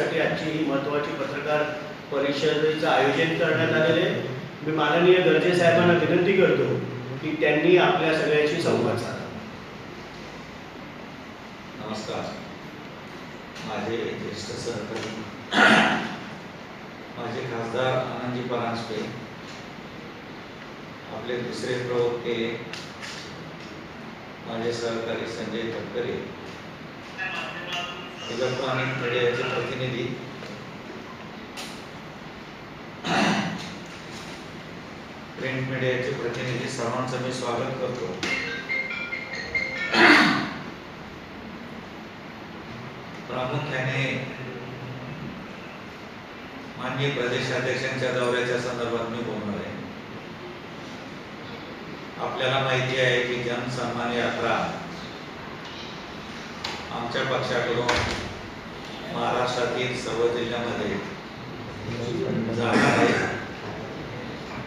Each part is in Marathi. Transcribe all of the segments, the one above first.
त्यासाठी आजची ही महत्त्वाची पत्रकार परिषदेचं आयोजन करण्यात आलेले आहे। मी माननीय गर्जे साहेबांना विनंती करतो की त्यांनी आपल्या सगळ्यांशी संवाद साधावा। नमस्कार, माझे ज्येष्ठ सहकारी माझे खासदार आनंदजी परांजपे, आपले दुसरे प्रवक्ते माझे सहकारी संजय तटकरे, इलेक्ट्रॉनिक मीडियाचे प्रतिनिधी, प्रिंट मीडियाचे प्रतिनिधी, सर्वांचं मी स्वागत करतो। प्रामुख्याने माननीय प्रदेशाध्यक्षांच्या दौऱ्याच्या संदर्भात मी बोलणार आहे। आपल्याला माहिती आहे की जनसन्मान यात्रा आमच्या पक्षाकडून महाराष्ट्रातील सर्व जिल्ह्यामध्ये जाणार आहे।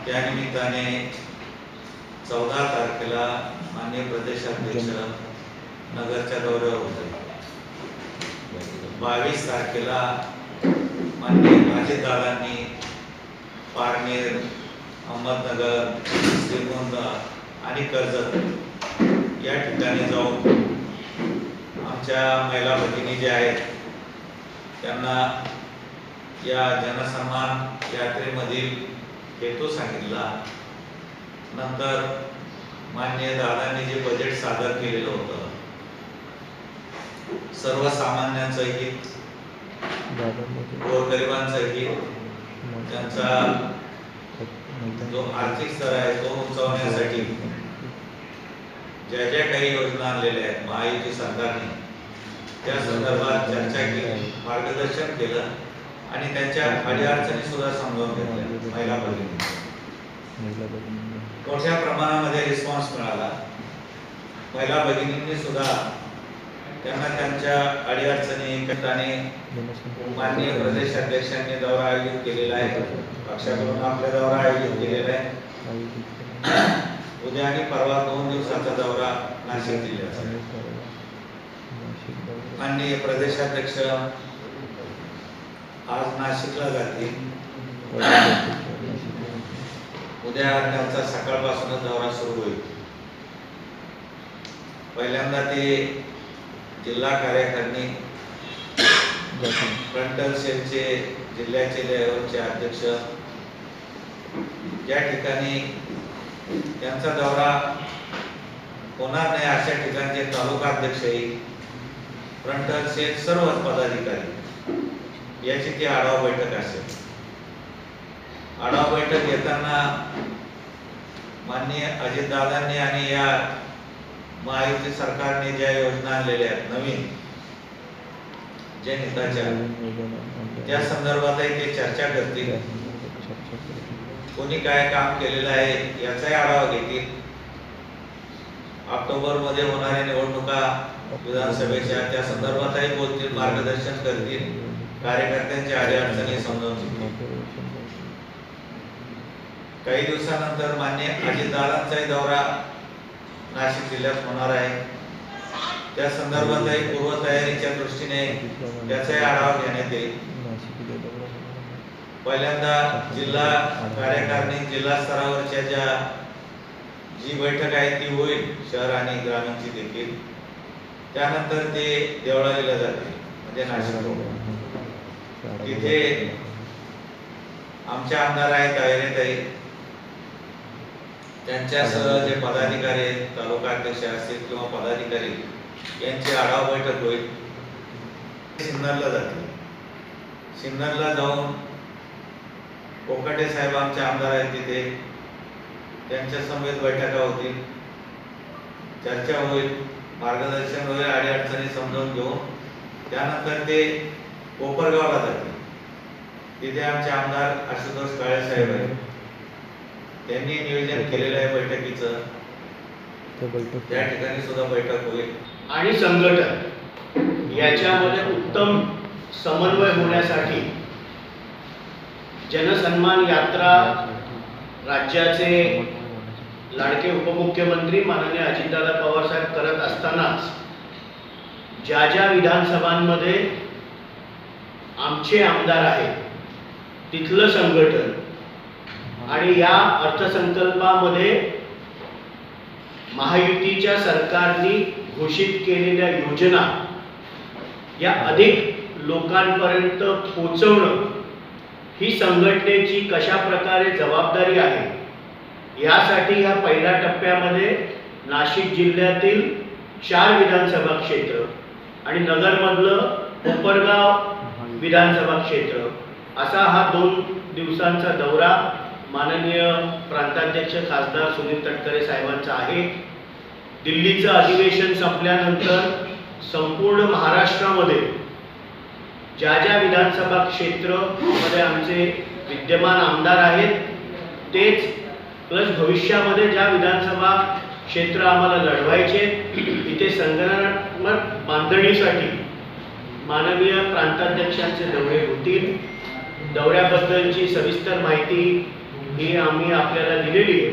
त्या निमित्ताने 14 तारखेला माननीय प्रदेशाध्यक्ष नगरच्या दौऱ्यावर होते। 22 तारखेला माननीय अजितदादांनी पारनेर, अहमदनगर, श्रीगोंदा आणि कर्जत या ठिकाणी जाऊन आमच्या महिला भगिनी ज्या आहेत त्यांना या जनसन्मान यात्रेमधील हेतू सांगितला। नंतर माननीय दादांनी जे बजेट सादर केलेलं होतं, सर्वसामान्यांचं हित, गोरगरिबांचं हित, त्यांचा जो आर्थिक स्तर आहे तो उंचावण्यासाठी ज्या ज्या काही योजना आणलेल्या आहेत महायुती सरकारने, त्या संदर्भात चर्चा केली, मार्गदर्शन केलं आणि त्यांच्या अडीअडचणी सुद्धा समजावून घेतल्या। महिला भगिनी मोठ्या प्रमाणामध्ये रिस्पॉन्स मिळाला। महिला भगिनींनी सुद्धा त्यांना त्यांच्या अडीअडचणी कटाने माननीय प्रदेशाध्यक्षांनी दौरा आयोजित केलेला आहे, पक्षाकडून आपला दौरा आयोजित केलेला आहे। उद्या आणि परवा 2 दिवसाचा दौरा नाशिक जिल्ह्याचा। माननीय प्रदेशाध्यक्ष आज नाशिकला जातील। उद्या त्यांचा सकाळपासूनच दौरा सुरू होईल। पहिल्यांदा ते जिल्हा कार्यकारिणी फ्रंटल सेलचे जिल्ह्याचे लेवलचे अध्यक्ष, ज्या ठिकाणी त्यांचा दौरा होणार नाही अशा ठिकाणचे तालुका अध्यक्ष, फ्रंटल सेल सर्व पदाधिकारी याची ती आढावा बैठक असेल। आढावा बैठक घेताना माननीय अजितदादांनी आणि या महायुती सरकारने ज्या योजना आणलेल्या आहेत नवीन जनहिताच्या, त्या संदर्भातही ते चर्चा करतील। कोणी काय काम केलेलं आहे याचाही आढावा घेतील। ऑक्टोबर मध्ये होणाऱ्या निवडणुका विधानसभेच्या त्या संदर्भातही बोलतील, मार्गदर्शन करतील, कार्यकर्त्यांच्या अडीअडचणी समजावून सांगतील। काही दिवसानंतर माननीय अजितदादांचाही दौरा नाशिक जिल्ह्यात होणार आहे। त्या संदर्भातही पूर्वतयारीच्या दृष्टीने त्याचाही आढावा घेण्यात येईल। पहिल्यांदा जिल्हा कार्यकारिणी जिल्हा स्तरावरच्या जी बैठक आहे ती होईल, शहर आणि ग्रामीणची देखील। त्यानंतर ते देवळालीला जातील, म्हणजे नाशिक। तिथे आमच्या आमदार आहेत ताईरेताई, त्यांच्यासह जे पदाधिकारी आहेत, तालुका अध्यक्ष असतील किंवा पदाधिकारी, यांची आढावा बैठक होईल। सिन्नरला जातील। सिन्नरला जाऊन कोकाटे साहेब आमचे आमदार आहेत तिथे, त्यांच्या समेत बैठका होतील, चर्चा होईल, मार्गदर्शन होईल, अडीअडचणी समजावून घेऊन त्यानंतर ते कोपरगावला जातील। तिथे आमचे आमदार आशुतोष काळे साहेब आहेत, त्यांनी नियोजन केलेलं आहे बैठकीचं, त्या ठिकाणी सुद्धा बैठक होईल। आणि संघटन याच्यामध्ये उत्तम समन्वय होण्यासाठी जनसन्मान यात्रा राज्याचे लाडके उपमुख्यमंत्री माननीय अजितदादा पवार साहेब करत असतानाच ज्या ज्या विधानसभांमध्ये आमचे आमदार आहेत तिथलं संघटन आणि या अर्थसंकल्पामध्ये महायुतीच्या सरकारने घोषित केलेल्या योजना या अधिक लोकांपर्यंत पोहोचवणं ही संघटनेची कशा प्रकारे जबाबदारी आहे यासाठी ह्या पहिल्या टप्प्यामध्ये नाशिक जिल्ह्यातील 4 विधानसभा क्षेत्र आणि नगरमधलं कोपरगाव विधानसभा क्षेत्र असा हा 2 दिवसांचा दौरा माननीय प्रांताध्यक्ष खासदार सुनील तटकरे साहेबांचा आहे। दिल्लीचं अधिवेशन संपल्यानंतर संपूर्ण महाराष्ट्रामध्ये ज्या ज्या विधानसभा क्षेत्रामध्ये आमचे विद्यमान आमदार आहेत तेच प्लस भविष्यामध्ये ज्या विधानसभा क्षेत्र आम्हाला लढवायचे इथे संगणनात्मक बांधणीसाठी माननीय प्रांताध्यक्षांचे दौरे होतील। दौऱ्याबद्दलची सविस्तर माहिती ही आम्ही आपल्याला दिलेली आहे।